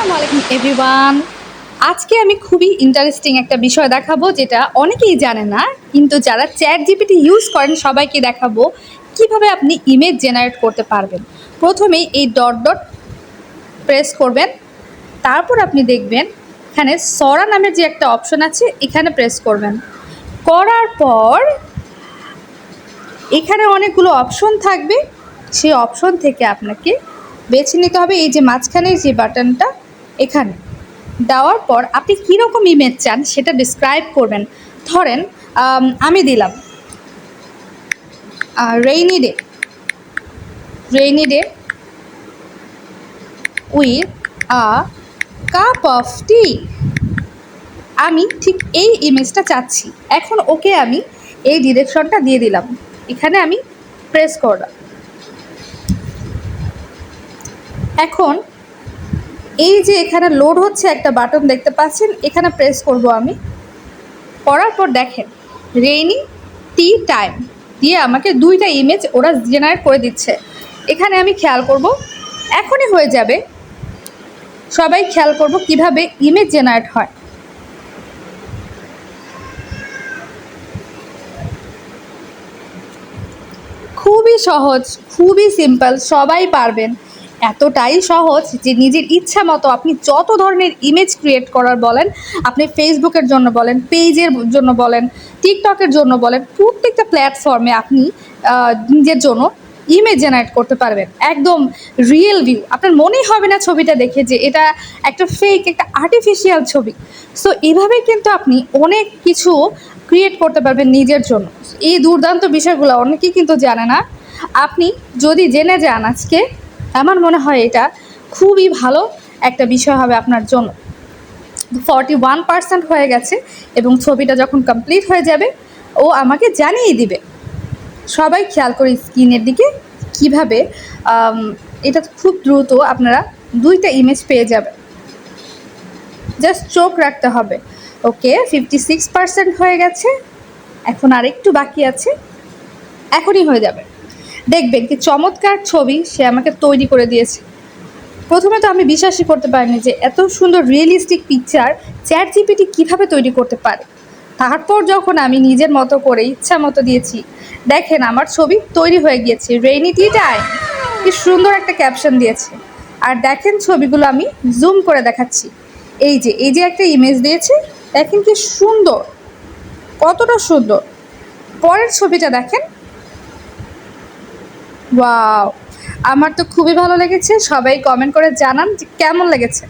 আসসালামু আলাইকুম এভরিওয়ান। আজকে আমি খুবই ইন্টারেস্টিং একটা বিষয় দেখাবো, যেটা অনেকেই জানে না, কিন্তু যারা চ্যাট জিপিটি ইউজ করেন সবাইকে দেখাবো কিভাবে আপনি ইমেজ জেনারেট করতে পারবেন। প্রথমেই এই ডট ডট প্রেস করবেন, তারপর আপনি দেখবেন এখানে সরা নামের যে একটা অপশন আছে এখানে প্রেস করবেন। করার পর এখানে অনেকগুলো অপশন থাকবে, সেই অপশন থেকে আপনাকে বেছে নিতে হবে এই যে মাঝখানের যে বাটনটা, এখানে দেওয়ার পর আপনি কীরকম ইমেজ চান সেটা ডিসক্রাইব করবেন। ধরেন আমি দিলাম rainy day with a cup of tea. আমি ঠিক এই ইমেজটা চাচ্ছি। এখন ওকে আমি এই ডিরেকশনটা দিয়ে দিলাম, এখানে আমি প্রেস করলাম। এখন এই যে এখানে লোড হচ্ছে একটা বাটন দেখতে পাচ্ছেন, এখানে প্রেস করব আমি। করার পর দেখেন রেইনি টি টাইম দিয়ে আমাকে দুইটা ইমেজ ওরা জেনারেট করে দিচ্ছে। এখানে আমি খেয়াল করব, এখনই হয়ে যাবে। সবাই খেয়াল করব কিভাবে ইমেজ জেনারেট হয়। খুবই সহজ, খুবই সিম্পল, সবাই পারবেন। এতটাই সহজ যে নিজের ইচ্ছা মতো আপনি যত ধরনের ইমেজ ক্রিয়েট করার বলেন, আপনি ফেসবুকের জন্য বলেন, পেজের জন্য বলেন, টিকটকের জন্য বলেন, প্রত্যেকটা প্ল্যাটফর্মে আপনি নিজের জন্য ইমেজ জেনারেট করতে পারবেন। একদম রিয়েল ভিউ, আপনার মনেই হবে না ছবিটা দেখে যে এটা একটা ফেক, একটা আর্টিফিশিয়াল ছবি। সো এভাবেই কিন্তু আপনি অনেক কিছু ক্রিয়েট করতে পারবেন নিজের জন্য। এই দুর্দান্ত বিষয়গুলো অনেকেই কিন্তু জানে না। আপনি যদি জেনে যান আজকে, আমার মনে হয় এটা খুবই ভালো একটা বিষয় হবে আপনার জন্য। 41% হয়ে গেছে এবং ছবিটা যখন কমপ্লিট হয়ে যাবে ও আমাকে জানিয়ে দিবে। সবাই খেয়াল করে স্ক্রিনের দিকে কিভাবে এটা খুব দ্রুত আপনারা দুইটা ইমেজ পেয়ে যাবে। জাস্ট চোখ রাখতে হবে। ওকে, 56% হয়ে গেছে, এখন আর একটু বাকি আছে, এখনই হয়ে যাবে। দেখবেন কি চমৎকার ছবি সে আমাকে তৈরি করে দিয়েছে। প্রথমে তো আমি বিশ্বাসই করতে পারিনি যে এত সুন্দর রিয়েলিস্টিক পিকচার চ্যাট জিপিটি কীভাবে তৈরি করতে পারে। তারপর যখন আমি নিজের মতো করে ইচ্ছা মতো দিয়েছি, দেখেন আমার ছবি তৈরি হয়ে গিয়েছে। রেইনি টি টাইম, কি সুন্দর একটা ক্যাপশন দিয়েছে। আর দেখেন ছবিগুলো আমি জুম করে দেখাচ্ছি। এই যে একটা ইমেজ দিয়েছে, দেখেন কি সুন্দর, কতটা সুন্দর। পরের ছবিটা দেখেন, ওয়াও, আমার তো খুবই ভালো লেগেছে। সবাই কমেন্ট করে জানান যে কেমন লেগেছে।